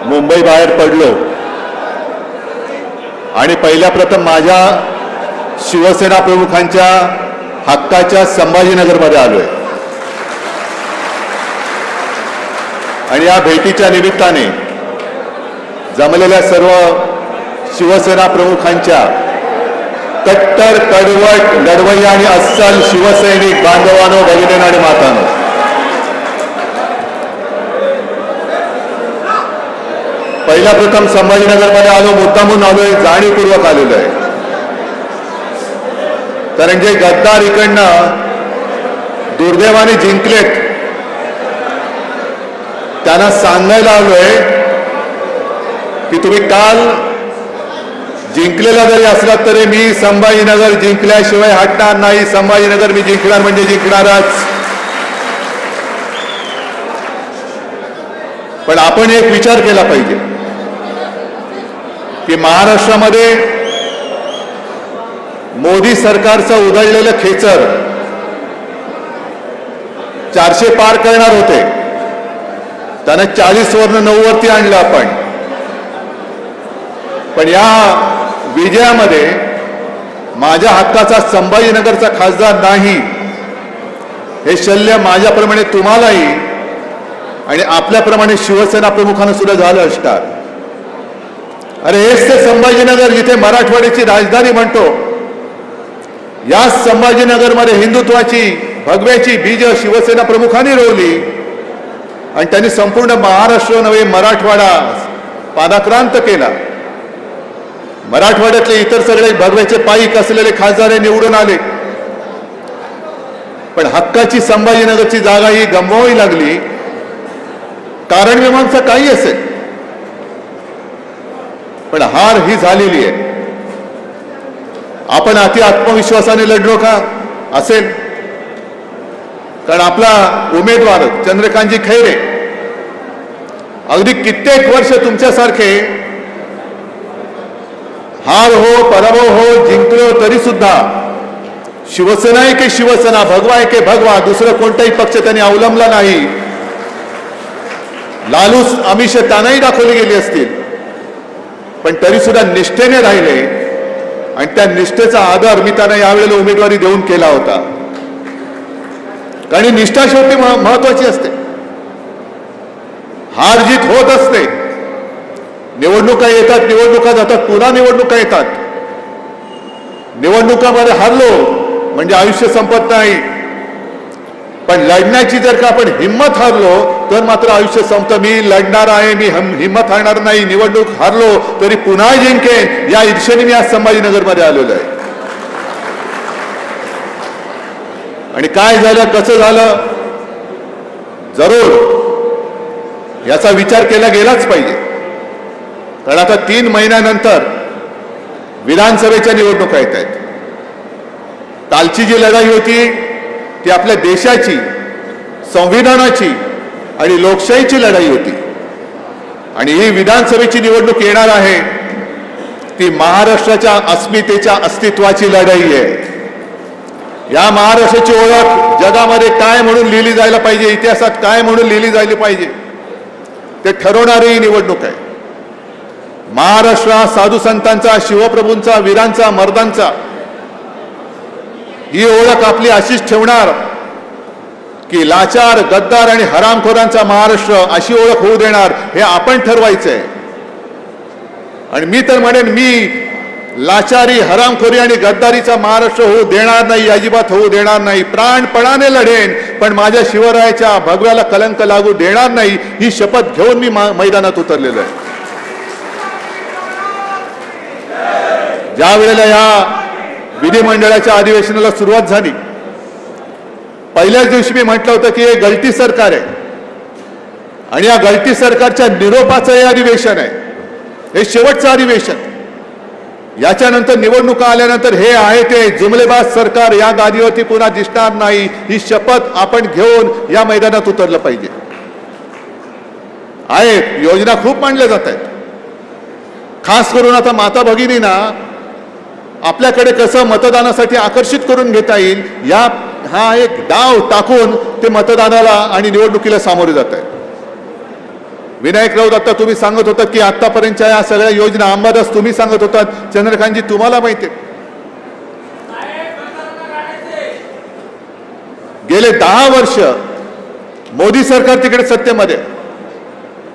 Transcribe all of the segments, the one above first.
मुंबई बाहेर पडलो आणि पहिल्या प्रथम माझ्या शिवसेना प्रमुखांच्या हक्काच्या संभाजीनगरमध्ये आलोय आणि या भेटीच्या निमित्ताने जमलेल्या सर्व शिवसेना प्रमुखांच्या कट्टर कडवट लढवय्या आणि अस्सल शिवसैनिक बांधवांनो भगिनींनो आणि मातांनो, पहिला प्रथम संभाजीनगरमध्ये आलो, मुद्दामून आलोय, जाणीवपूर्वक आलेलो आहे. कारण जे गद्दार इकडनं दुर्दैवाने जिंकलेत त्यांना सांगायला आलोय की तुम्ही काल जिंकलेला जरी असलात तरी मी संभाजीनगर जिंकल्याशिवाय हटणार नाही. संभाजीनगर मी जिंकणार म्हणजे जिंकणारच. पण आपण एक विचार केला पाहिजे की महाराष्ट्रामध्ये मोदी सरकारचं उधळलेलं खेचर 400 पार करणार होते, त्यानं 40 वरनं 9 वरती आणलं आपण. पण या विजयामध्ये माझ्या हक्काचा संभाजीनगरचा खासदार नाही हे शल्य माझ्याप्रमाणे तुम्हालाही आणि आपल्याप्रमाणे शिवसेना प्रमुखांना सुद्धा झालं असणार. अरे हेच ते संभाजीनगर जिथे मराठवाड्याची राजधानी म्हणतो, या संभाजीनगरमध्ये हिंदुत्वाची भगव्याची बीज शिवसेना प्रमुखांनी रोवली आणि त्यांनी संपूर्ण महाराष्ट्र नव्हे मराठवाडा पादाक्रांत केला. मराठवाड्यातले इतर सगळे भगव्याचे पाईक असलेले खासदार निवडून आले, पण हक्काची संभाजीनगरची जागा ही गमवावी लागली. कारण मीमांसा काही असेल, पण हार ही झालेली आहे. आपण अति आत्मविश्वासाने लढलो का? असेल. कारण आपला उमेदवार चंद्रकांतजी खैरे अगदी कित्येक वर्ष तुमच्यासारखे हार हो पराभव हो जिंकलो तरी सुद्धा शिवसेना आहे की शिवसेना, भगवा आहे की भगवा, दुसरं कोणताही पक्ष त्यांनी अवलंबला नाही. लालूस आमिष त्यांनाही दाखवली गेली असतील, पण तरी सुद्धा निष्ठेने राहिले आणि त्या निष्ठेचा आदर मी त्यांना यावेळेला उमेदवारी देऊन केला होता. कारण निष्ठा शेवटी महत्वाची असते. हार जीत होत असते. निवडणुका येतात, निवडणुका जातात, पुन्हा निवडणुका येतात. निवडणुकामध्ये हारलो म्हणजे आयुष्य संपत नाही, पण लढण्याची जर का आपण हिंमत हारलो तर मात्र आयुष्य संपतं. मी लढणार आहे, मी हिंमत हारणार नाही. निवडणूक हारलो तरी पुन्हा जिंकेन या ईर्षेने मी आज संभाजीनगरमध्ये आलेलो आहे. आणि काय झालं, कसं झालं, जरूर याचा विचार केला गेलाच पाहिजे. कारण आता 3 महिन्यानंतर विधानसभेच्या निवडणुका येत आहेत. कालची जी लढाई होती ती आपल्या देशाची, संविधानाची आणि लोकशाहीची लढाई होती. आणि ही विधानसभेची निवडणूक येणार आहे ती महाराष्ट्राच्या अस्मितेच्या अस्तित्वाची लढाई आहे. या महाराष्ट्राची ओळख जगामध्ये काय म्हणून लिहिली जायला पाहिजे, इतिहासात काय म्हणून लिहिली जायला पाहिजे ते ठरवणारी ही निवडणूक आहे. महाराष्ट्र साधू संतांचा, शिवप्रभूंचा, वीरांचा, मर्दांचा ही ओळख आपली अशीच ठेवणार की लाचार, गद्दार आणि हरामखोरांचा महाराष्ट्र अशी ओळख होऊ देणार हे आपण ठरवायचंय. आणि मी तर म्हणेन, मी लाचारी, हरामखोरी आणि गद्दारीचा महाराष्ट्र होऊ देणार नाही, अजिबात होऊ देणार नाही. प्राणपणाने लढेन, पण माझ्या शिवरायाच्या भगव्याला कलंक लागू देणार नाही ही शपथ घेऊन मी मैदानात उतरलेलो आहे. ज्या वेळेला या विधिमंडळाच्या अधिवेशनाला सुरुवात झाली, पहिल्याच दिवशी मी म्हटलं होतं की हे गलती सरकार आहे आणि या गलती सरकारच्या निरोपाचं हे अधिवेशन आहे, हे शेवटचं अधिवेशन. याच्यानंतर निवडणुका आल्यानंतर हे आहे ते जुमलेबाज सरकार या गादीवरती पुन्हा दिसणार नाही ही शपथ आपण घेऊन या मैदानात उतरलं पाहिजे. आहे योजना खूप मांडल्या जात आहेत. खास करून आता माता भगिनींना आपल्याकडे कसं मतदानासाठी आकर्षित करून घेता येईल हा एक डाव टाकून ते मतदानाला आणि निवडणुकीला सामोरे जात आहेत. विनायक राऊत आता तुम्ही सांगत होता की आतापर्यंतच्या या सगळ्या योजना अंबादास तुम्ही सांगत होता, चंद्रकांतजी तुम्हाला माहिती आहे गेले 10 वर्ष मोदी सरकार तिकडे सत्तेमध्ये.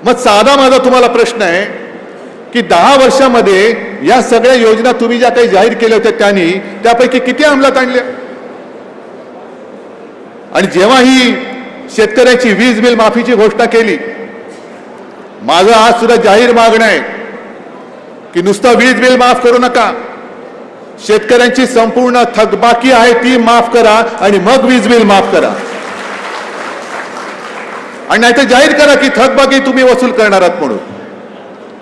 मग साधा माझा तुम्हाला प्रश्न आहे की 10 वर्षामध्ये या सगळ्या योजना तुम्ही ज्या काही जाहीर केल्या होत्या त्यांनी त्यापैकी किती अंमलात आणल्या? आणि जेव्हा ही शेतकऱ्याची वीज बिल माफीची घोषणा केली, माझं आज सुद्धा जाहीर मागणं आहे की नुसतं वीज बिल माफ करू नका, शेतकऱ्यांची संपूर्ण थकबाकी आहे ती माफ करा आणि मग वीज बिल माफ करा. आणि नाही तर जाहीर करा की थकबाकी तुम्ही वसूल करणार आहात म्हणून.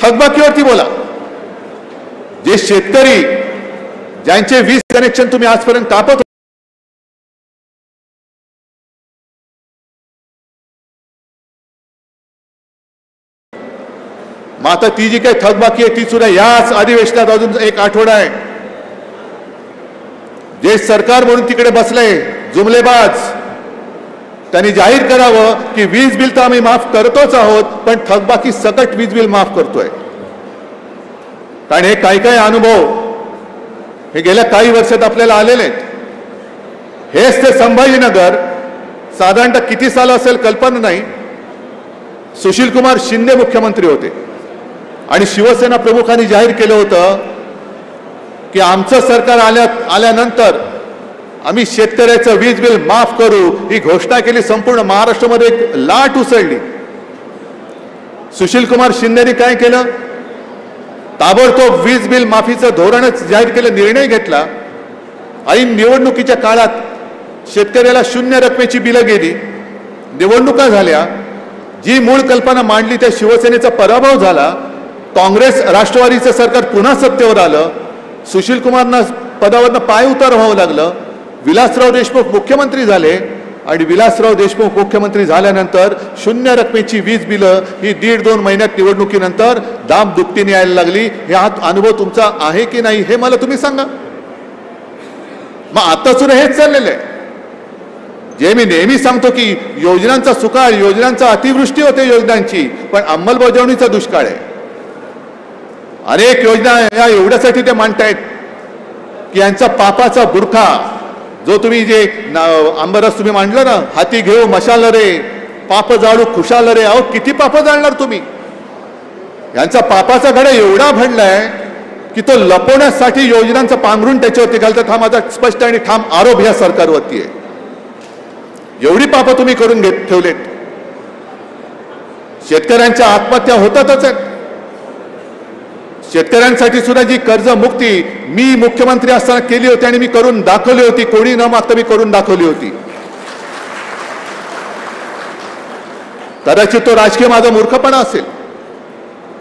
थकबाकीवरती बोला. जे शेतकरी ज्यांचे वीज कनेक्शन तुम्ही आजपर्यंत कापत, मग आता ती जी काही थकबाकी आहे ती सुद्धा याच अधिवेशनात अजून एक आठवडा आहे. जे सरकार म्हणून तिकडे बसलंय जुमलेबाज, त्यांनी जाहीर करावं की वीज बिल तर आम्ही माफ करतोच आहोत, पण थकबाकी सकट वीज बिल माफ करतोय. कारण हे काही काही अनुभव हे गेल्या काही वर्षात आपल्याला आलेले आहेत. हेच ते संभाजीनगर साधारणतः किती साल असेल कल्पना नाही, सुशील कुमार शिंदे मुख्यमंत्री होते आणि शिवसेना प्रमुखांनी जाहीर केलं होतं की आमचं सरकार आल्यानंतर आम्ही शेतकऱ्याचं वीज बिल माफ करू, ही घोषणा केली. संपूर्ण महाराष्ट्रामध्ये एक लाट उसळली. सुशील कुमार शिंदेनी काय केलं? ताबडतोब वीज बिल माफीचं धोरणच जाहीर केलं, निर्णय घेतला. ऐन निवडणुकीच्या काळात शेतकऱ्याला शून्य रकमेची बिलं गेली, निवडणुका झाल्या. जी मूळ कल्पना मांडली त्या शिवसेनेचा पराभव झाला. काँग्रेस राष्ट्रवादीचं सरकार पुन्हा सत्तेवर आलं. सुशील कुमारना पदावरनं पाय उतार व्हावं लागलं. विलासराव देशमुख मुख्यमंत्री झाले आणि विलासराव देशमुख मुख्यमंत्री झाल्यानंतर शून्य रकमेची वीज बिलं ही 1.5-2 महिन्यात निवडणुकीनंतर दाम दुपटीने यायला लागली. हे अनुभव तुमचा आहे की नाही हे मला तुम्ही सांगा. मग आता सुद्धा हेच चाललेलं आहे. जे मी नेहमी सांगतो की योजनांचा सुकाळ, योजनांचा अतिवृष्टी होते योजनांची, पण अंमलबजावणीचा दुष्काळ आहे. अनेक योजना या एवढ्यासाठी ते मांडतायत की यांचा पापाचा बुरखा जो तुम्ही जे अंबरस तुम्ही मांडलं ना, हाती घेऊ मशाल रे पाप जाळू खुशाल रे. अहो किती पाप जाळणार तुम्ही? यांचा पापाचा घडा एवढा भडलाय की तो लपवण्यासाठी योजनांचं पांघरून त्याच्यावरती घालतात. हा माझा स्पष्ट आणि ठाम आरोप या सरकारवरती आहे. एवढी पाप तुम्ही करून ठेवलेत. शेतकऱ्यांच्या आत्महत्या होतातच आहेत. शेतकऱ्यांसाठी सुद्धा जी कर्जमुक्ती मी मुख्यमंत्री असताना केली होती आणि मी करून दाखवली होती, कोणी न मागता मी करून दाखवली होती. कदाचित तो राजकीय माझा मूर्खपणा असेल,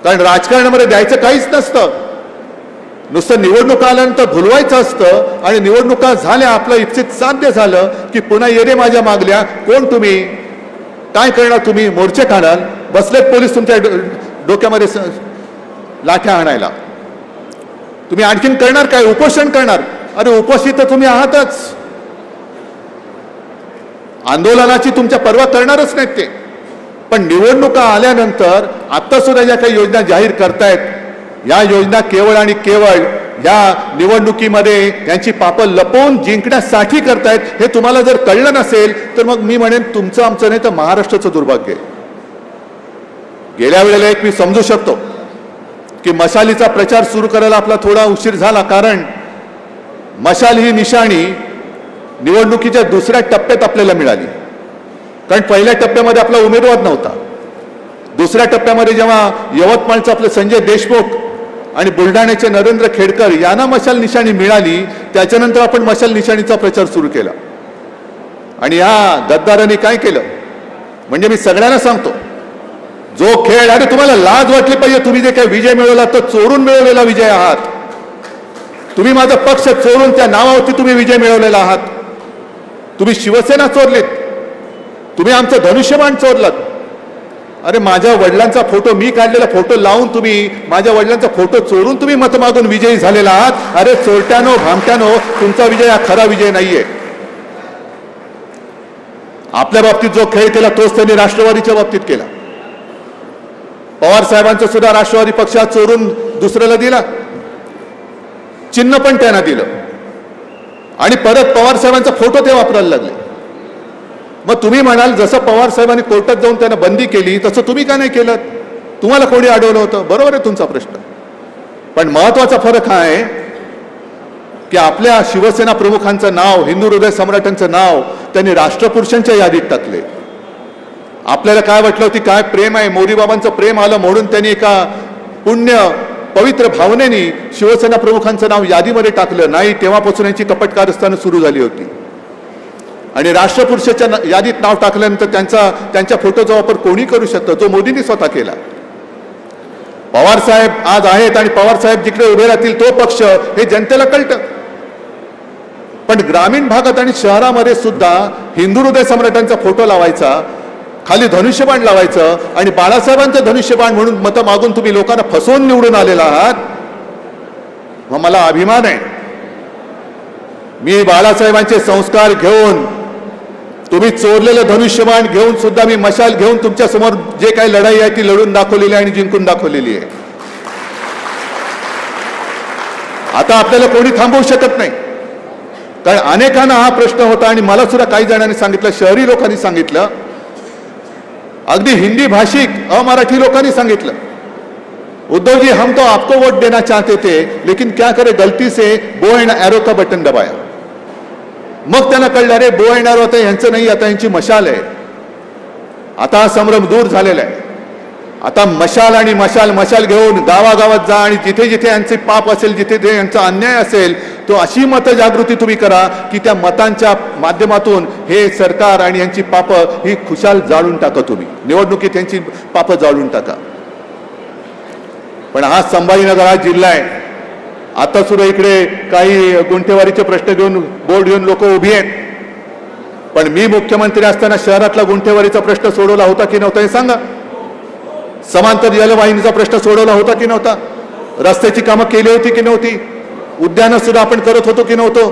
कारण राजकारणामध्ये द्यायचं काहीच नसतं. नुसतं निवडणुका आल्यानंतर भुलवायचं असतं आणि निवडणुका झाल्या, आपलं इच्छित साध्य झालं की पुन्हा येणे माझ्या मागल्या. कोण तुम्ही? काय करणार तुम्ही? मोर्चे काढाल, बसलेत पोलीस तुमच्या डोक्यामध्ये लाठ्या आणायला. तुम्ही आणखीन करणार काय? उपोषण करणार? अरे उपोषित तर तुम्ही आहातच. आंदोलनाची तुमच्या पर्वा करणारच नाहीत ते. पण निवडणुका आल्यानंतर आता सुद्धा ज्या काही योजना जाहीर करतायत, या योजना केवळ आणि केवळ या निवडणुकीमध्ये त्यांची पापं लपवून जिंकण्यासाठी करतायत. हे तुम्हाला जर कळलं नसेल तर मग मी म्हणेन तुमचं आमचं नाही तर महाराष्ट्राचं दुर्भाग्य आहे. गेल्या वेळेला एक मी समजू शकतो की मशालीचा प्रचार सुरू करायला आपला थोडा उशीर झाला, कारण मशाल ही निशाणी निवडणुकीच्या दुसऱ्या टप्प्यात आपल्याला मिळाली. कारण पहिल्या टप्प्यामध्ये आपला उमेदवार नव्हता. दुसऱ्या टप्प्यामध्ये जेव्हा यवतमाळचं आपले संजय देशमुख आणि बुलढाण्याचे नरेंद्र खेडकर यांना मशाल निशाणी मिळाली, त्याच्यानंतर आपण मशाल निशाणीचा प्रचार सुरू केला. आणि या गद्दारांनी काय केलं म्हणजे मी सगळ्यांना सांगतो, जो खेळ, अरे तुम्हाला लाज वाटली पाहिजे. तुम्ही जे काही विजय मिळवला तो चोरून मिळवलेला विजय आहात. तुम्ही माझा पक्ष चोरून त्या नावावरती तुम्ही विजय मिळवलेला आहात. तुम्ही शिवसेना चोरलीत, तुम्ही आमचं धनुष्यबाण चोरलात. अरे माझ्या वडिलांचा फोटो, मी काढलेला फोटो लावून तुम्ही माझ्या वडिलांचा फोटो चोरून तुम्ही मत मागून विजयी झालेला आहात. अरे चोरट्यानो भामट्यानो, तुमचा विजय हा खरा विजय नाहीये. आपल्या बाबतीत जो खेळ केला तोच त्यांनी राष्ट्रवादीच्या बाबतीत केला. पवार साहेबांचं सुद्धा राष्ट्रवादी पक्षात चोरून दुसऱ्याला दिला, चिन्ह पण त्यांना दिलं आणि परत पवार साहेबांचा फोटो ते वापरायला लागले. मग तुम्ही म्हणाल जसं पवार साहेबांनी कोर्टात जाऊन त्यांना बंदी केली तसं तुम्ही का नाही केलं? तुम्हाला कोणी अडवलं होतं? बरोबर आहे तुमचा प्रश्न. पण महत्वाचा फरक हा आहे की आपल्या शिवसेना प्रमुखांचं नाव, हिंदू हृदय सम्राटांचं नाव त्यांनी राष्ट्रपुरुषांच्या यादीत टाकले. आपल्याला काय वाटलं होती काय प्रेम आहे, मोदी बाबांचं प्रेम आलं म्हणून त्यांनी एका पुण्य पवित्र भावनेने शिवसेना प्रमुखांचं नाव यादीमध्ये टाकलं नाही. तेव्हापासून यांची कपट कारस्थानं सुरू झाली होती आणि राष्ट्रपुरुषाच्या यादीत नाव टाकल्यानंतर त्यांच्या फोटोचा वापर कोणी करू शकतं? जो मोदींनी स्वतः केला. पवार साहेब आज आहेत आणि पवार साहेब जिकडे उभे राहतील तो पक्ष हे जनतेला कळतं. पण ग्रामीण भागात आणि शहरामध्ये सुद्धा हिंदू हृदय सम्राटांचा फोटो लावायचा, खाली धनुष्यबाण लावायचं आणि बाळासाहेबांचं धनुष्यबाण म्हणून मतं मागून तुम्ही लोकांना फसवून निवडून आलेला आहात. मग मला अभिमान आहे. मी बाळासाहेबांचे संस्कार घेऊन, तुम्ही चोरलेलं धनुष्यबाण घेऊन सुद्धा मी मशाल घेऊन तुमच्या समोर जे काही लढाई आहे ती लढून दाखवलेली आहे आणि जिंकून दाखवलेली आहे. आता आपल्याला कोणी थांबवू शकत नाही. कारण अनेकांना हा प्रश्न होता आणि मला सुद्धा काही जणांनी सांगितलं, शहरी लोकांनी सांगितलं, अगदी हिंदी भाषिक अमराठी लोकांनी सांगितलं, उद्धव जी हम तो आपको वोट देना चाहते थे लेकिन क्या करे गलती से बो एंड एरो का बटन दबाया. मग त्यांना कळलं अरे बो एंड एरो आता यांचं नाही, आता यांची मशाल आहे. आता हा संभ्रम दूर झालेला आहे. आता मशाल आणि मशाल घेऊन गावागावात जा आणि जिथे जिथे यांचे पाप असेल, जिथे जिथे यांचा अन्याय असेल तो अशी मतजागृती तुम्ही करा की त्या मतांच्या माध्यमातून हे सरकार आणि यांची पापं ही खुशाल जाळून टाका. तुम्ही निवडणुकीत यांची पापं जाळून टाका. पण हा संभाजीनगर हा जिल्हा आहे. आता सुद्धा इकडे काही गुंठेवारीचे प्रश्न घेऊन बोर्ड घेऊन लोक उभी आहेत. पण मी मुख्यमंत्री असताना शहरातला गुंठेवारीचा प्रश्न सोडवला होता की नव्हता हे सांगा. समांतर जलवाहिनीचा प्रश्न सोडवला होता की नव्हता? रस्त्याची कामं केली होती की नव्हती? उद्यानं सुद्धा आपण करत होतो की नव्हतो?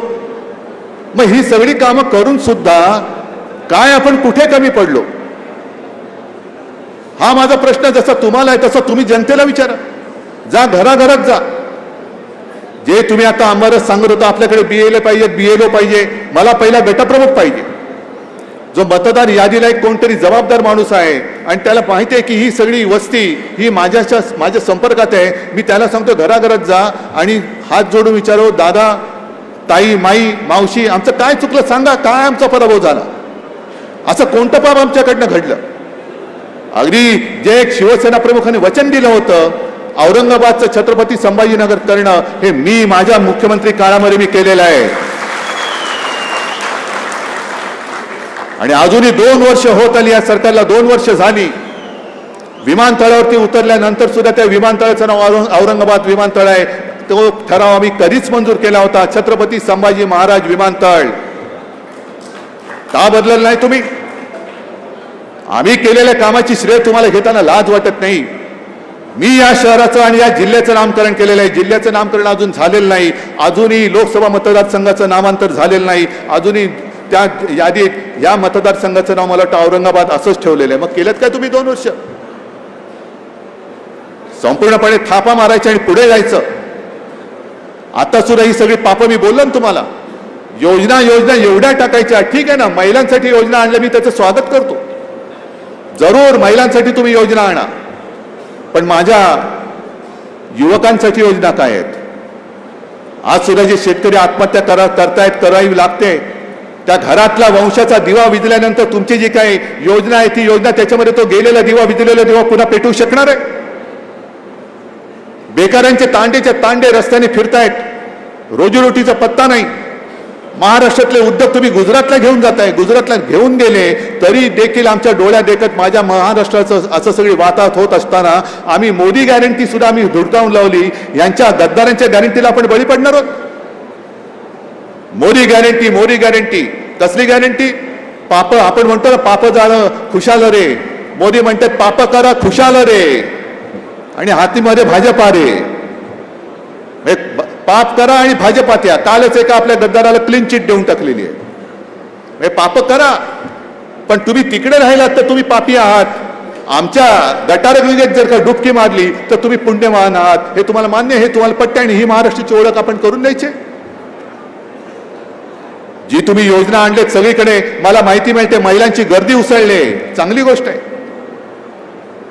मग ही सगळी कामं करून सुद्धा काय आपण कुठे कमी पडलो? हा माझा प्रश्न जसा तुम्हाला आहे तसा तुम्ही जनतेला विचारा. जा घराघरात जा. जे तुम्ही आता आम्हाला सांगत होता आपल्याकडे बीएलओ पाहिजे, बीएलओ पाहिजे, मला पहिला गटप्रमुख पाहिजे. जो मतदार यादीला एक कोणतरी जबाबदार माणूस आहे आणि त्याला माहिती आहे की ही सगळी वस्ती ही माझ्या संपर्कात आहे. मी त्याला सांगतो घराघरात जा आणि हात जोडून विचारो, दादा, ताई, माई, मावशी, आमचं काय चुकलं सांगा, काय आमचा पराभव झाला, असं कोणतं पाप आमच्याकडनं घडलं? अगदी जे एक शिवसेना प्रमुखाने वचन दिलं होतं औरंगाबादचं छत्रपती संभाजीनगर करणं, हे मी माझ्या मुख्यमंत्री काळामध्ये मी केलेलं आहे. आणि अजूनही 2 वर्ष होत आली या सरकारला, 2 वर्ष झाली. विमानतळावरती उतरल्यानंतर सुद्धा त्या विमानतळाचं नाव औरंगाबाद विमानतळ आहे. तो ठराव आम्ही कधीच मंजूर केला होता, छत्रपती संभाजी महाराज विमानतळ. का बदललं नाही तुम्ही? आम्ही केलेल्या कामाची श्रेय तुम्हाला घेताना लाज वाटत नाही? मी या शहराचं आणि या जिल्ह्याचं नामकरण केलेलं आहे. जिल्ह्याचं नामकरण अजून झालेलं नाही. अजूनही लोकसभा मतदारसंघाचं नामांतर झालेलं नाही. अजूनही त्या यादीत या मतदारसंघाचं नाव मला वाटतं औरंगाबाद असंच ठेवलेलं आहे. मग केलं काय तुम्ही 2 वर्ष? संपूर्णपणे थापा मारायच्या आणि पुढे जायचं. आता सुद्धा ही सगळी पापं मी बोललो ना तुम्हाला. योजना एवढ्या टाकायच्या. ठीक आहे ना, महिलांसाठी योजना आणल्या, मी त्याचं स्वागत करतो. जरूर महिलांसाठी तुम्ही योजना आणा, पण माझ्या युवकांसाठी योजना काय आहेत? आज सुद्धा जे शेतकरी आत्महत्या करावी लागते, त्या घरातला वंशाचा दिवा विझल्यानंतर तुमची जी काही योजना आहे ती योजना त्याच्यामध्ये तो गेलेला दिवा, विझलेला दिवा पुन्हा पेटवू शकणार आहे? बेकारांचे तांडेच्या तांडे रस्त्याने फिरतायत, रोजीरोटीचा पत्ता नाही. महाराष्ट्रातले उद्योग तुम्ही गुजरातला घेऊन जाताय. गुजरातला घेऊन गेले तरी देखील आमच्या डोळ्यात देखत माझ्या महाराष्ट्राचं असं सगळी वाताहत होत असताना आम्ही मोदी गॅरंटी सुद्धा आम्ही धुडकावून लावली. यांच्या गद्दारांच्या गॅरंटीला आपण बळी पडणार आहोत. मोदी गॅरंटी कसली गॅरंटी? पाप, आपण म्हणतो ना पाप झालं खुशाल रे. मोदी म्हणतात पाप करा खुशाल रे आणि हातीमध्ये भाजपा रे. पाप करा आणि भाजपात या. कालच एका आपल्या गद्दाराला क्लीन चिट देऊन टाकलेली आहे. पाप करा, पण तुम्ही तिकडे राहिलात तर तुम्ही पापी आहात. आमच्या गटारगंगेत जर का डुबकी मारली तर तुम्ही पुण्यवान आहात, हे तुम्हाला मान्य, हे तुम्हाला पटते आणि ही महाराष्ट्राची ओळख आपण करून द्यायची. जी तुम्ही योजना आणलेत सगळीकडे, मला माहिती मिळते महिलांची गर्दी उसळले, चांगली गोष्ट आहे.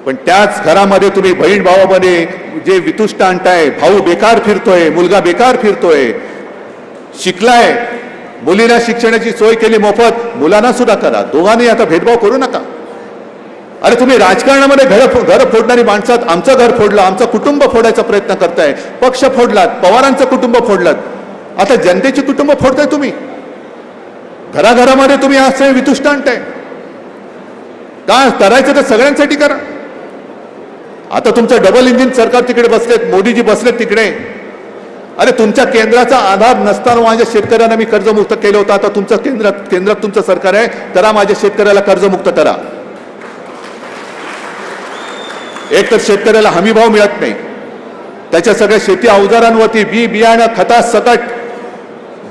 पण त्याच घरामध्ये तुम्ही बहीण भावामध्ये जे वितुष्ट आणताय, भाऊ बेकार फिरतोय, मुलगा बेकार फिरतोय, शिकलाय, मुलींना शिक्षणाची सोय केली मोफत, मुलांना सुद्धा करा, दोघांनी आता भेदभाव करू नका. अरे तुम्ही राजकारणामध्ये घर फोडणारी माणसात आमचं घर फोडलं, आमचं कुटुंब फोडायचा प्रयत्न करताय, पक्ष फोडलात, पवारांचं कुटुंब फोडलात, आता जनतेची कुटुंब फोडताय तुम्ही. घराघरामध्ये तुम्ही असं वितुष्ट आणताय. का करायचं तर सगळ्यांसाठी करा. आता तुमचं डबल इंजिन सरकार तिकडे बसलेत, मोदीजी बसलेत तिकडे. अरे तुमच्या केंद्राचा आधार नसताना माझ्या शेतकऱ्यांना मी कर्जमुक्त केलं होतं. आता तुमचं केंद्रात तुमचं सरकार आहे, करा माझ्या शेतकऱ्याला कर्जमुक्त करा. एक तर शेतकऱ्याला हमीभाव मिळत नाही, त्याच्या सगळ्या शेती अवजारांवरती बी बियाणं खता सकट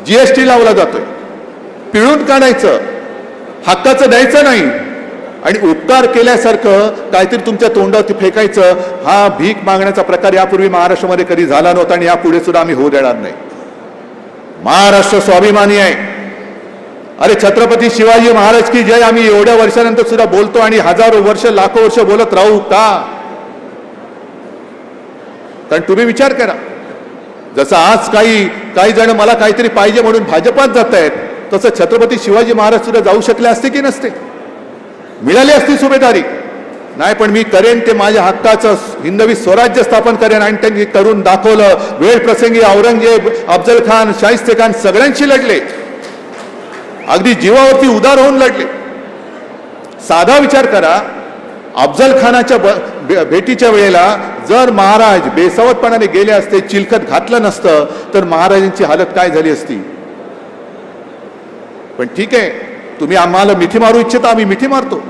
जीएसटी लावला जातोय. पिळून काढायचं, हक्काचं द्यायचं नाही आणि उपकार केल्यासारखं काहीतरी तुमच्या तोंडावरती फेकायचं. हा भीक मागण्याचा प्रकार यापूर्वी महाराष्ट्रामध्ये कधी झाला नव्हता आणि यापुढे सुद्धा आम्ही होऊ देणार नाही. महाराष्ट्र स्वाभिमानी आहे. अरे छत्रपती शिवाजी महाराज की जय आम्ही एवढ्या वर्षानंतर सुद्धा बोलतो आणि हजारो वर्ष लाखो वर्ष बोलत राहू का? कारण तुम्ही विचार करा, जसं आज काही जण मला काहीतरी पाहिजे म्हणून भाजपात जात आहेत, तसं छत्रपती शिवाजी महाराज सुद्धा जाऊ शकले असते की नसते? मिळाली असती सुभेदारी? नाही, पण मी करेन ते माझ्या हक्काचं हिंदवी स्वराज्य स्थापन करेन आणि त्यांनी करून दाखवलं. वेळ प्रसंगी औरंगजेब, अफजल खान, शाहिस्ते खान सगळ्यांशी लढले, अगदी जीवावरती उदार होऊन लढले. साधा विचार करा, अफजल खानाच्या भेटीच्या वेळेला जर महाराज बेसावतपणाने गेले असते, चिलखत घातलं नसतं, तर महाराजांची हालत काय झाली असती? पण ठीक आहे, तुम्ही आम्हाला मिठी मारू इच्छिता, आम्ही मिठी मारतो.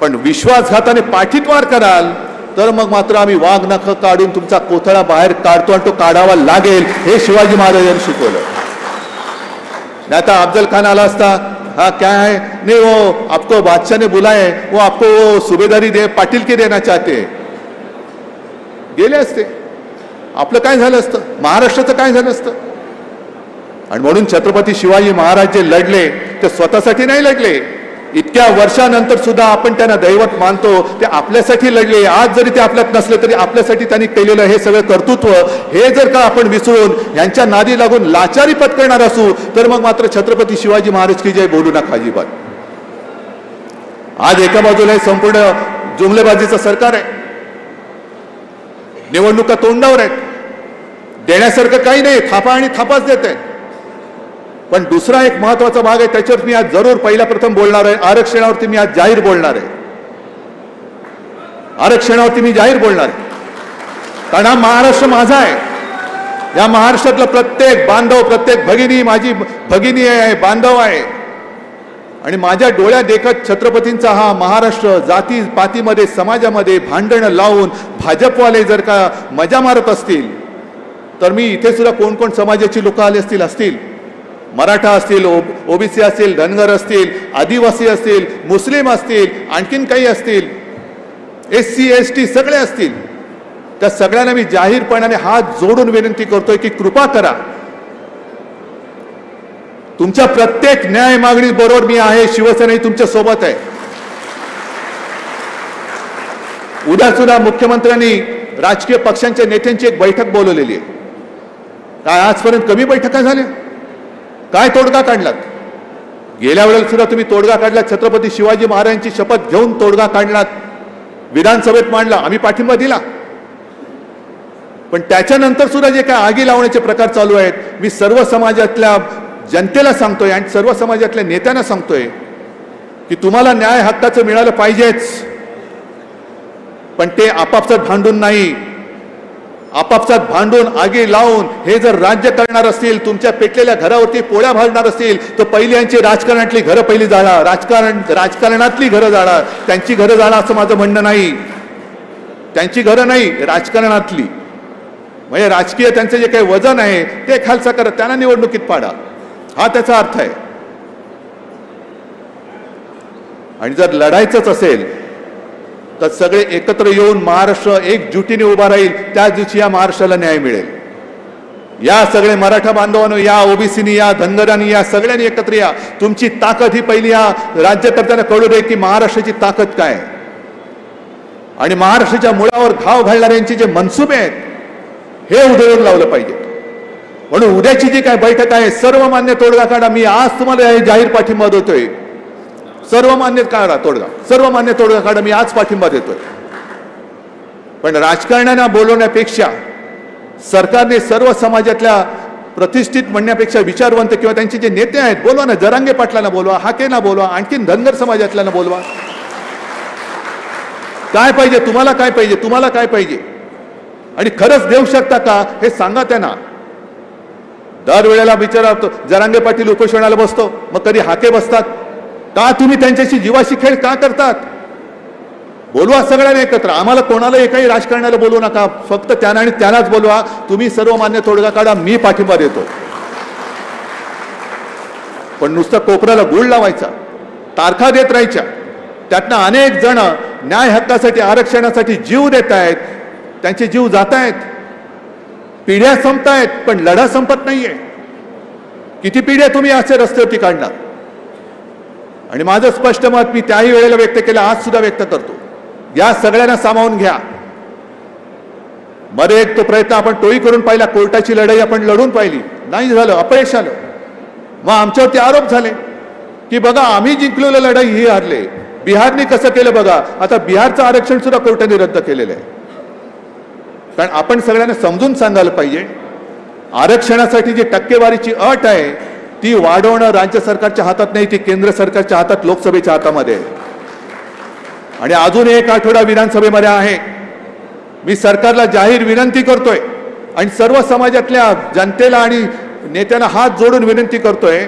पण विश्वासघाताने पाठीत वार कराल तर मग मात्र आम्ही वाघ नख काढून तुमचा कोथळा बाहेर काढतो आणि तो काढावा लागेल. हे शिवाजी महाराजांनी शिकवलं. नहीं तो अफजल खान आला असता, हाँ क्या है, नहीं वो आपको बादशाह ने बुलाए, वो आपको वो सुभेदारी दे पाटील की देना चाहते, गेले असते. आपलं काय झालं असतं, महाराष्ट्राचं काय झालं असतं? आणि म्हणून छत्रपती शिवाजी महाराज जे लढले ते स्वतःसाठी नाही लढले. इतक्या वर्षानंतर सुद्धा आपण त्यांना दैवत मानतो, ते आपल्यासाठी लढले. आज जरी ते आपल्यात नसले तरी आपल्यासाठी त्यांनी केलेलं हे सगळं कर्तृत्व, हे जर का आपण विसरून यांच्या नादी लागून लाचारी पत्करणार असू तर मग मात्र छत्रपती शिवाजी महाराज की जय बोलू नका अजिबात. आज एका बाजूला संपूर्ण जुमलेबाजीचं सरकार आहे, निवडणुका तोंडावर आहेत, देण्यासारखं काही नाही, थापा आणि थापाच देत आहे. पण दुसरा एक महत्वाचा भाग आहे, त्याच्यावर मी आज जरूर पहिला प्रथम बोलणार आहे. आरक्षणावरती मी आज जाहीर बोलणार आहे. आरक्षणावरती मी जाहीर बोलणार आहे, कारण हा महाराष्ट्र माझा आहे. या महाराष्ट्रातला प्रत्येक बांधव, प्रत्येक भगिनी माझी भगिनी आहे, बांधव आहे. आणि माझ्या डोळ्यात देखत छत्रपतींचा हा महाराष्ट्र जाती पातीमध्ये समाजामध्ये भांडणं लावून भाजपवाले जर का मजा मारत असतील तर मी इथे सुद्धा कोण कोण समाजाची लोक आले असतील, मराठा असतील, ओबीसी असतील, धनगर असतील, आदिवासी असतील, मुस्लिम असतील, आणखीन काही असतील, SC ST सगळे असतील, त्या सगळ्यांना मी जाहीरपणाने हात जोडून विनंती करतोय की कृपा करा, तुमच्या प्रत्येक न्याय मागणी बरोबर मी आहे. शिवसेना तुमच्या सोबत आहे. उद्या सुद्धा मुख्यमंत्र्यांनी राजकीय पक्षांच्या नेत्यांची एक बैठक बोलवलेली आहे. काय आजपर्यंत कमी बैठका झाल्या? काय तोडगा काढलात? गेल्या वेळेला सुद्धा तुम्ही तोडगा काढलात, छत्रपती शिवाजी महाराजांची शपथ घेऊन तोडगा काढलात, विधानसभेत मांडला, आम्ही पाठिंबा दिला. पण त्याच्यानंतर सुद्धा जे काय आगी लावण्याचे प्रकार चालू आहेत, मी सर्व समाजातल्या जनतेला सांगतोय आणि सर्व समाजातल्या नेत्यांना सांगतोय की तुम्हाला न्याय हक्काचं मिळालं पाहिजेच, पण ते आपापसात भांडून नाही, आपापसात भांडून आगी लावून हे जर राज्य करणार असतील, तुमच्या पेटलेल्या घरावरती पोळ्या भाजणार असतील, तर पहिली यांची राजकारणातली घरं पहिली जाणार, राजकारणातली घरं जाणार. त्यांची घरं जाणार असं माझं म्हणणं नाही, त्यांची घरं नाही, राजकारणातली. म्हणजे राजकीय त्यांचं जे काही वजन आहे ते खालसा करत त्यांना निवडणुकीत पाडा, हा त्याचा अर्थ आहे. आणि जर लढायचंच असेल तर सगळे एकत्र येऊन महाराष्ट्र एकजुटीने उभा राहील, त्याच दिवशी या महाराष्ट्राला न्याय मिळेल. या सगळे मराठा बांधवांनो, या ओबीसीनी, या धनगरांनी, या सगळ्यांनी एकत्र या. तुमची ताकद ही पहिली या राज्यकर्त्यांना कळू दे की महाराष्ट्राची ताकद काय, आणि महाराष्ट्राच्या मुळावर घाव घालणाऱ्यांचे जे मनसुबे आहेत हे उधळून लावलं पाहिजे. म्हणून उद्याची जी काय बैठक आहे, सर्वमान्य तोडगा काढा. मी आज तुम्हाला हे जाहीर पाठिंबा देतोय. सर्वमान्य काढा तोडगा, सर्वमान्य तोडगा काढा. मी आज पाठिंबा देतोय. पण राजकारण्यांना बोलवण्यापेक्षा, सरकारने सर्व समाजातल्या प्रतिष्ठित म्हणण्यापेक्षा विचारवंत किंवा त्यांचे जे नेते आहेत बोलवा ना. जरांगे पाटलांना बोलवा, हाकेंना बोलवा, आणखीन धनगर समाजातल्यांना बोलवा. काय पाहिजे तुम्हाला, काय पाहिजे तुम्हाला, काय पाहिजे, आणि खरंच देऊ शकता का हे सांगा त्यांना. दरवेळेला विचारा, जरांगे पाटील उपोषणाला बसतो, मग कधी हाके बसतात का? तुम्ही त्यांच्याशी जीवाशी खेळ का करतात? बोलवा सगळ्यांना एकत्र. आम्हाला कोणाला एकाही राजकारणाला बोलवू नका, फक्त त्यांना आणि त्यांनाच बोलवा. तुम्ही सर्वमान्य तोडगा काढा, मी पाठिंबा देतो. पण नुसतं कोपऱ्याला गुळ लावायचा, तारखा देत राहायच्या, त्यातनं अनेक जण न्याय हक्कासाठी, आरक्षणासाठी जीव देत आहेत. त्यांचे जीव जात आहेत, पिढ्या संपतायत, पण लढा संपत नाहीये. किती पिढ्या तुम्ही असे रस्त्यावरती काढणार? आणि माझं स्पष्ट मत मी त्याही वेळेला व्यक्त केलं, आज सुद्धा व्यक्त करतो. या सगळ्यांना सामावून घ्या. मध्ये एक तो प्रयत्न आपण टोळी करून पाहिला, कोर्टाची लढाई आपण लढून पाहिली, नाही झालं, अपयश आलं. मग आमच्यावरती आरोप झाले की बघा आम्ही जिंकलेलं लढाई ही हारले. बिहारने कसं केलं बघा. आता बिहारचं आरक्षण सुद्धा कोर्टाने रद्द केलेलं आहे. कारण आपण सगळ्यांना समजून सांगायला पाहिजे, आरक्षणासाठी जी टक्केवारीची अट आहे ती वाढवणं राज्य सरकारच्या हातात नाही, ती केंद्र सरकारच्या हातात, लोकसभेच्या हातामध्ये. आणि अजून एक आठवडा विधानसभेमध्ये आहे. मी सरकारला जाहीर विनंती करतोय आणि सर्व समाजातल्या जनतेला आणि नेत्यांना हात जोडून विनंती करतोय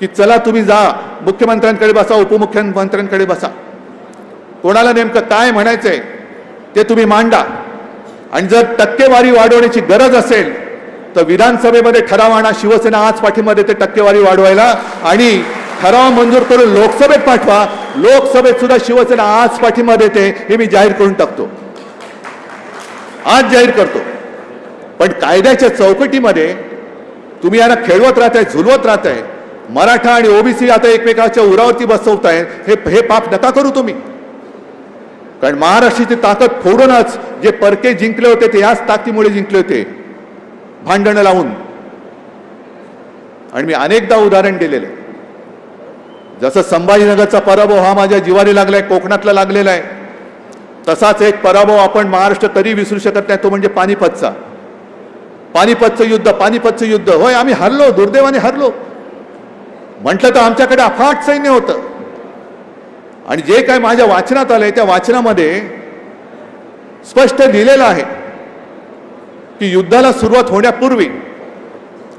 की चला तुम्ही जा, मुख्यमंत्र्यांकडे बसा, उपमुख्यमंत्र्यांकडे बसा, कोणाला नेमकं काय म्हणायचंय ते तुम्ही मांडा. आणि जर टक्केवारी वाढवण्याची गरज असेल तर विधानसभेमध्ये ठराव आणा. शिवसेना आज पाठिंबा देते टक्केवारी वाढवायला, आणि ठराव मंजूर करून लोकसभेत पाठवा. लोकसभेत सुद्धा शिवसेना आज पाठिंबा देते, हे मी जाहीर करून टाकतो, आज जाहीर करतो. पण कायद्याच्या चौकटीमध्ये तुम्ही यांना खेळवत राहताय, झुलवत राहताय. मराठा आणि ओबीसी आता एकमेकाच्या उरावरती बसवताय. हे पाप नका करू तुम्ही. कारण महाराष्ट्राची ताकद फोडूनच जे परके जिंकले होते ते याच ताकदीमुळे जिंकले होते, भांडणं लावून. आणि मी अनेकदा उदाहरण दिलेलं आहे. जसं संभाजीनगरचा पराभव हा माझ्या जिवारी लागलाय, कोकणातला लागलेला आहे, तसाच एक पराभव आपण महाराष्ट्र तरी विसरू शकत नाही, तो म्हणजे पानिपतचा. पानिपतचं युद्ध, पानिपतचं युद्ध. होय, आम्ही हरलो, दुर्दैवाने हरलो. म्हटलं तर आमच्याकडे अफाट सैन्य होतं. आणि जे काय माझ्या वाचनात आलंय त्या वाचनामध्ये स्पष्ट लिहिलेलं आहे की युद्धाला सुरुवात होण्यापूर्वी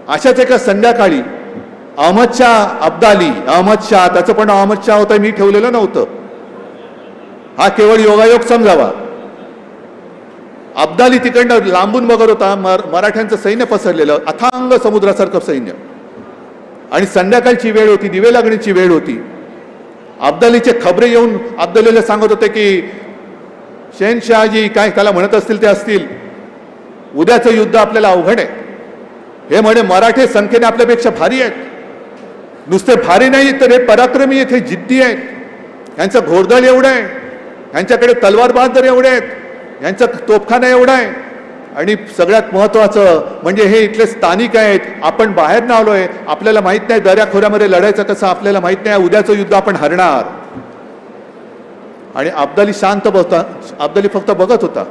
अशाच एका संध्याकाळी अहमद शाह अब्दाली, अहमद शाह, त्याचं पण अहमद शाह होतं, मी ठेवलेलं नव्हतं, हा केवळ योगायोग समजावा. अब्दाली तिकडनं लांबून बघत होता, मराठ्यांचं सैन्य पसरलेलं, अथांग समुद्रासारखं सैन्य. आणि संध्याकाळची वेळ होती, दिवे लागण्याची वेळ होती. अब्दालीचे खबरे येऊन अब्दालीला सांगत होते की शहनशहाजी काय त्याला म्हणत असतील ते असतील, उद्याचं युद्ध आपल्याला अवघड आहे. हे म्हणे मराठे संख्येने आपल्यापेक्षा भारी आहेत. नुसते भारी नाही तर हे पराक्रमी आहेत, हे जिद्दी आहेत. यांचं घोडदळ एवढं आहे, यांच्याकडे तलवारबाज एवढे आहेत, यांचा तोफखाना एवढा आहे. आणि सगळ्यात महत्त्वाचं म्हणजे हे इथले स्थानिक आहेत. आपण बाहेर ना आलोय, आपल्याला माहित नाही दऱ्याखोऱ्यामध्ये लढायचं कसं, आपल्याला माहित नाही उद्याचं युद्ध आपण हरणार. आणि अब्दाली शांत बसता, अब्दाली फक्त बघत होता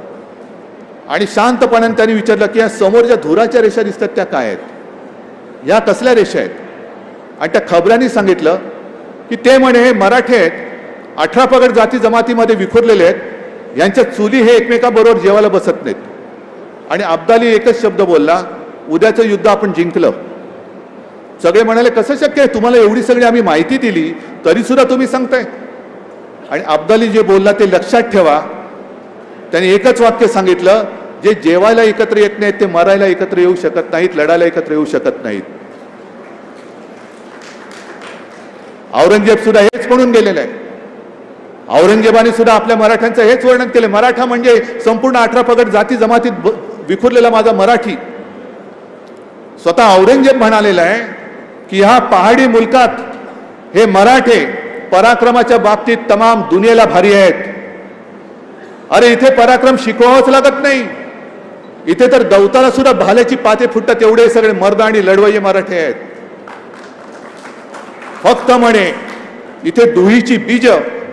आणि शांतपणाने त्यांनी विचारलं की या समोरच्या धुराच्या रेषा दिसतात त्या काय आहेत, या कसल्या रेषा आहेत. आणि त्या खबरांनी सांगितलं की ते म्हणे हे मराठे आहेत, 18 पगड जाती जमातीमध्ये विखुरलेले आहेत, यांच्या चुली हे एकमेकाबरोबर जेवायला बसत नाहीत. आणि अब्दाली एकच शब्द बोलला, उद्याचं युद्ध आपण जिंकलं. सगळे म्हणाले कसं शक्य आहे, तुम्हाला एवढी सगळी आम्ही माहिती दिली तरी सुद्धा तुम्ही सांगताय. आणि अब्दाली जे बोलला ते लक्षात ठेवा. त्यांनी एकच वाक्य सांगितलं, जे जेवायला एकत्र येत नाहीत ते मरायला एकत्र येऊ शकत नाहीत, लढायला एकत्र येऊ शकत नाहीत. औरंगजेब सुद्धा हेच म्हणून गेलेलं आहे. औरंगजेबाने सुद्धा आपल्या मराठ्यांचं हेच वर्णन केले. मराठा म्हणजे संपूर्ण 18 पगड जाती जमातीत विखुरलेला माझा मराठी. स्वतः औरंगजेब म्हणालेला आहे की ह्या पहाडी मुलकात हे मराठे पराक्रमाच्या बाबतीत तमाम दुनियेला भारी आहेत. अरे इथे पराक्रम शिकवावंच लागत नाही. इथे तर दौताला सुद्धा भाल्याची पाते फुटतात एवढे सगळे मर्द आणि लढवय्ये मराठे आहेत. फक्त म्हणे इथे दुहीची बीज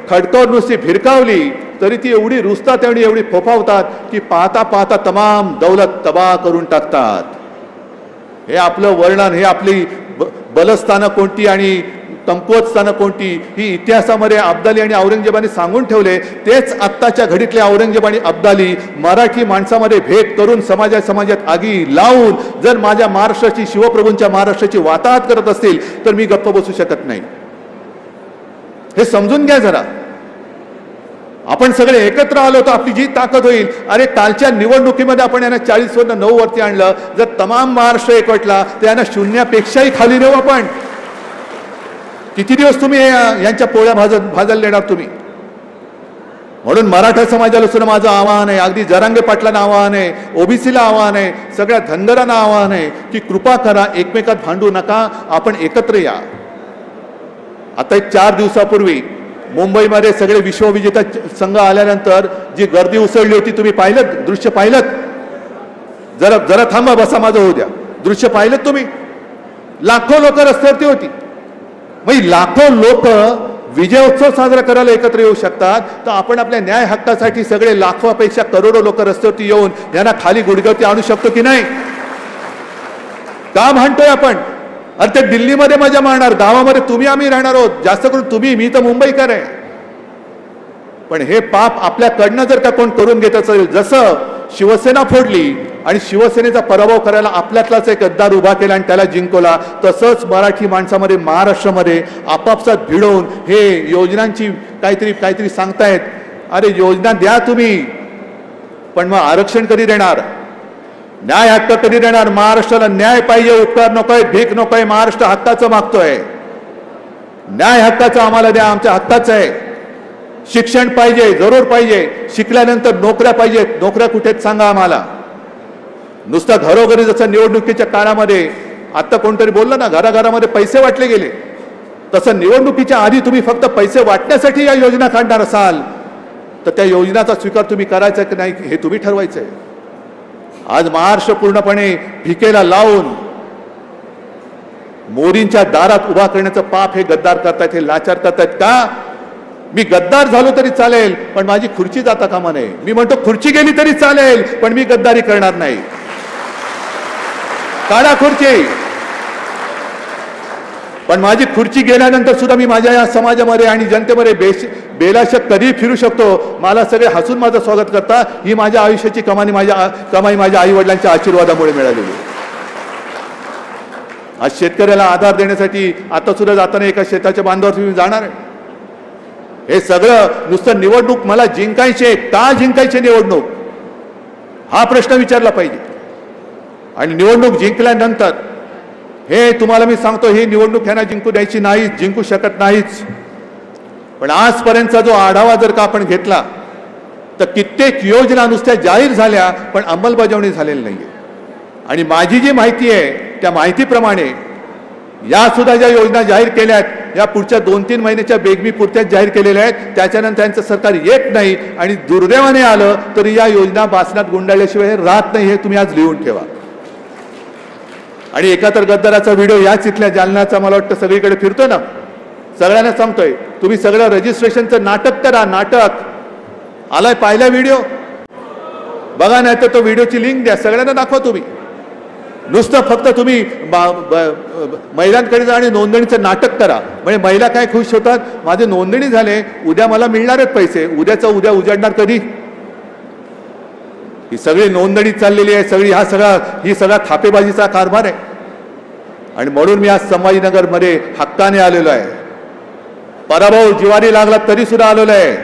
खडकावर नुसती भिरकावली तरी ती एवढी रुजतात आणि एवढी फोफावतात की पाहता पाहता तमाम दौलत तबाह करून टाकतात. हे आपलं वर्णन, हे आपली बलस्थानं कोणती आणि कमकुवत स्थानं कोणती ही इतिहासामध्ये अब्दाली आणि औरंगजेबाने सांगून ठेवले. तेच आत्ताच्या घडीतले औरंगजेब आणि अब्दाली मराठी माणसामध्ये भेद करून समाजात आगी लावून जर माझ्या महाराष्ट्राची, शिवप्रभूंच्या महाराष्ट्राची वाताहत करत असतील तर मी गप्प बसू शकत नाही. हे समजून घ्या जरा. आपण सगळे एकत्र आलो तर आपली जी ताकद होईल. अरे कालच्या निवडणुकीमध्ये आपण यांना 40 वरून 9 वरती आणलं. जर तमाम महाराष्ट्र एकवटला तर यांना शून्यापेक्षाही खाली नेऊ आपण. किती दिवस तुम्ही यांच्या पोळ्या भाजायला देणार तुम्ही? म्हणून मराठा समाजाला सुद्धा माझं आवाहन आहे, अगदी जरांगे पाटलांना आवाहन आहे, ओबीसीला आवाहन आहे, सगळ्या धनगरांना आवाहन आहे की कृपा करा, एकमेकात भांडू नका, आपण एकत्र या. आता एक 4 दिवसापूर्वी मुंबईमध्ये सगळे विश्वविजेता संघ आल्यानंतर जी गर्दी उसळली होती, तुम्ही पाहिलं दृश्य? पाहिलं? जरा थांबा, बसा, माझं होऊ द्या. दृश्य पाहिलं तुम्ही? लाखो लोक रस्त्यावरती होती. मग लाखो लोक विजयोत्सव साजरा करायला एकत्र येऊ शकतात, तर आपण आपल्या न्याय हक्कासाठी सगळे लाखोपेक्षा करोडो लोक रस्त्यावरती येऊन यांना खाली गुडघ्यावरती आणू शकतो की नाही? का भांडतोय आपण? अरे ते दिल्लीमध्ये मजा मारणार, गावामध्ये तुम्ही आम्ही राहणार आहोत, जास्त करून तुम्ही, मी तर मुंबईकर आहे. पण हे पाप आपल्याकडनं जर का कोण करून घेत असेल, जसं शिवसेना फोडली आणि शिवसेनेचा पराभव करायला आपल्यातलाच एक गद्दार उभा केला आणि त्याला जिंकवला, तसंच मराठी माणसामध्ये, महाराष्ट्रामध्ये आपापसात भिडवून हे योजनांची काहीतरी सांगतायत. अरे योजना द्या तुम्ही, पण मग आरक्षण कधी देणार? न्याय हक्क कधी देणार? महाराष्ट्राला न्याय पाहिजे, उपकार नकोय, भीक नकोय. महाराष्ट्र हक्काचं मागतोय. न्याय हक्काचं आम्हाला द्या, आमच्या हक्काचं आहे. शिक्षण पाहिजे, जरूर पाहिजे. शिकल्यानंतर नोकऱ्या पाहिजेत. नोकऱ्या कुठेच सांगा आम्हाला. नुसतं घरोघरी जसं निवडणुकीच्या काळामध्ये आता कोणतरी बोललं ना, घराघरामध्ये पैसे वाटले गेले, तसं निवडणुकीच्या आधी तुम्ही फक्त पैसे वाटण्यासाठी या योजना काढणार असाल तर त्या योजनाचा स्वीकार तुम्ही करायचा की नाही हे तुम्ही ठरवायचंय. आज महाराष्ट्र पूर्णपणे भिकेला लावून मोदींच्या दारात उभा करण्याचं पाप हे गद्दार करतायत, हे लाचार करतायत. का? मी गद्दार झालो तरी चालेल, पण माझी खुर्ची जाता कामा नये. मी म्हणतो खुर्ची गेली तरी चालेल, पण मी गद्दारी करणार नाही. काढा खुर्ची, पण माझी खुर्ची गेल्यानंतर सुद्धा मी माझ्या या समाजामध्ये आणि जनतेमध्ये बेलाशक कधी फिरू शकतो. मला सगळे हसून माझं स्वागत करता. ही माझ्या आयुष्याची कमाई माझ्या आई वडिलांच्या आशीर्वादामुळे मिळालेली. आज शेतकऱ्याला आधार देण्यासाठी आता सुद्धा जाताना एका शेताच्या बांधावर मी जाणार आहे. हे सगळं नुसतं निवडणूक मला जिंकायचे, का जिंकायचे निवडणूक हा प्रश्न विचारला पाहिजे. आणि निवडणूक जिंकल्यानंतर हे तुम्हाला मी सांगतो, ही निवडणूक ह्यांना जिंकू द्यायची नाही, जिंकू शकत नाहीच. पण आजपर्यंतचा जो आढावा जर का आपण घेतला तर कित्येक योजना नुसत्या जाहीर झाल्या पण अंमलबजावणी झालेली नाहीये. आणि माझी जी माहिती आहे त्या माहितीप्रमाणे या सुद्धा ज्या योजना जाहीर केल्यात, या पुढच्या 2-3 महिन्याच्या बेगमी पुरत्याच जाहीर केलेल्या आहेत. त्याच्यानंतर त्यांचं सरकार येत नाही आणि दुर्दैवाने आलं तरी या योजना बासनात गुंडाळल्याशिवाय राहत नाही. हे तुम्ही आज लिहून ठेवा. आणि एका तर गद्दाराचा व्हिडिओ याच इथल्या जालन्याचा मला वाटतं सगळीकडे फिरतो ना, सगळ्यांना सांगतोय तुम्ही सगळं रजिस्ट्रेशनचं नाटक करा. नाटक आलाय, पाहिला व्हिडिओ बघा, नाही तर तो व्हिडिओची लिंक द्या, सगळ्यांना दाखवा. तुम्ही नुसतं फक्त तुम्ही महिलांकडे जा आणि नोंदणीचं नाटक करा. म्हणजे महिला काय खुश होतात, माझे नोंदणी झाले, उद्या मला मिळणार आहेत पैसे. उद्याचं उद्या उजाडणार कधी? ही सगळी नोंदणी चाललेली आहे, ही सगळा थापेबाजीचा कारभार आहे. आणि म्हणून मी आज संभाजीनगरमध्ये हक्काने आलेलो आहे. पराभव जिवारी लागला तरी सुद्धा आलेलो आहे.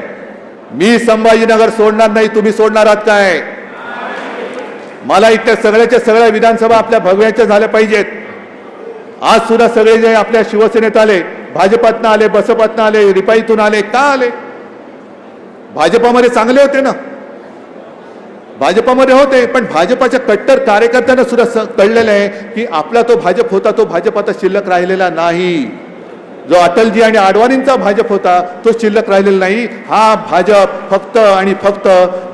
मी संभाजीनगर सोडणार नाही. तुम्ही सोडणार आहात काय? मला इथल्या सगळ्याच्या सगळ्या विधानसभा आपल्या भगव्याच्या झाल्या पाहिजेत. आज सुद्धा सगळे जे आपल्या शिवसेनेत आले, भाजपातनं आले, बसपातनं आले, रिपाईतून आले, का आले? भाजपामध्ये चांगले होते ना, भाजपामध्ये होते, पण भाजपाच्या कट्टर कार्यकर्त्यांना सुद्धा कळलेलं आहे की आपला तो भाजप होता तो भाजप आता शिल्लक राहिलेला नाही. जो अटलजी आणि आडवाणींचा भाजप होता तो शिल्लक राहिलेला नाही. हा भाजप फक्त आणि फक्त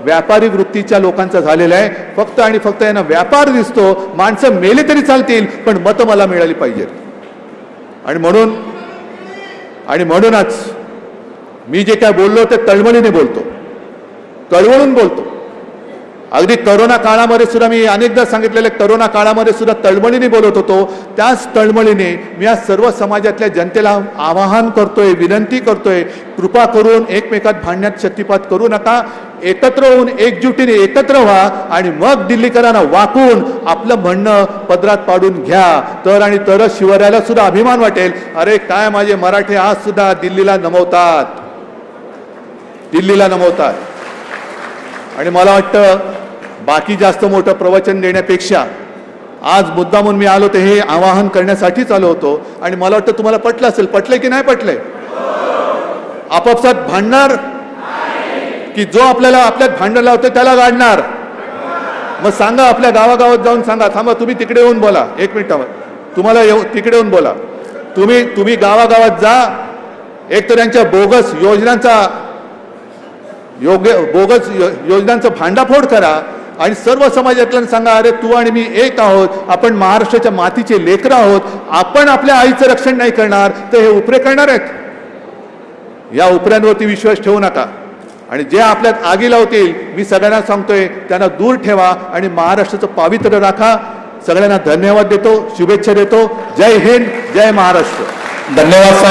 व्यापारी वृत्तीच्या लोकांचा झालेला आहे. फक्त आणि फक्त यांना व्यापार दिसतो. माणसं मेले तरी चालतील पण मतं मला मिळाली पाहिजेत. आणि म्हणूनच मी जे काय बोललो ते तळमळीने बोलतो, कळवळून बोलतो. अगदी करोना काळामध्ये सुद्धा मी अनेकदा सांगितलेले, करोना काळामध्ये सुद्धा तळमळीने बोलत होतो. त्याच तळमळीने मी आज सर्व समाजातल्या जनतेला आवाहन करतोय, विनंती करतोय, कृपा करून एकमेकात भांडण्यात शक्तिपात करू नका. एकत्र होऊन एकजुटीने एकत्र व्हा आणि मग दिल्लीकरांना वाकून आपलं म्हणणं पदरात पाडून घ्या. तरच शिवरायाला सुद्धा अभिमान वाटेल, अरे काय माझे मराठे आज सुद्धा दिल्लीला नमवतात. आणि मला वाटतं बाकी जास्त मोठं प्रवचन देण्यापेक्षा आज मुद्दामून मी आलो ते हे आवाहन करण्यासाठीच आलो होतो. आणि मला वाटतं तुम्हाला पटलं असेल. पटलंय की नाही पटलंय? आपापसात भांडणार की जो आपल्यात भांडण लावतो त्याला गाडणार? मग सांगा, आपल्या गावागावात जाऊन सांगा. थांबा, तुम्ही तिकडे येऊन बोला. एक मिनिटावर तुम्हाला तिकडे येऊन बोला. तुम्ही गावागावात जा. एक तर यांच्या बोगस योजनांचं भांडाफोड करा आणि सर्व समाजातल्या सांगा, अरे तू आणि मी एक आहोत. आपण महाराष्ट्राच्या मातीचे लेकरं आहोत. आपण आपल्या आईचं रक्षण नाही करणार तर हे उपरे करणार आहेत. या उपऱ्यांवरती विश्वास ठेवू नका. आणि जे आपल्यात आगी लावतील, मी सगळ्यांना सांगतोय, त्यांना दूर ठेवा आणि महाराष्ट्राचं पावित्र्य राखा. सगळ्यांना धन्यवाद देतो, शुभेच्छा देतो. जय हिंद, जय महाराष्ट्र. धन्यवाद.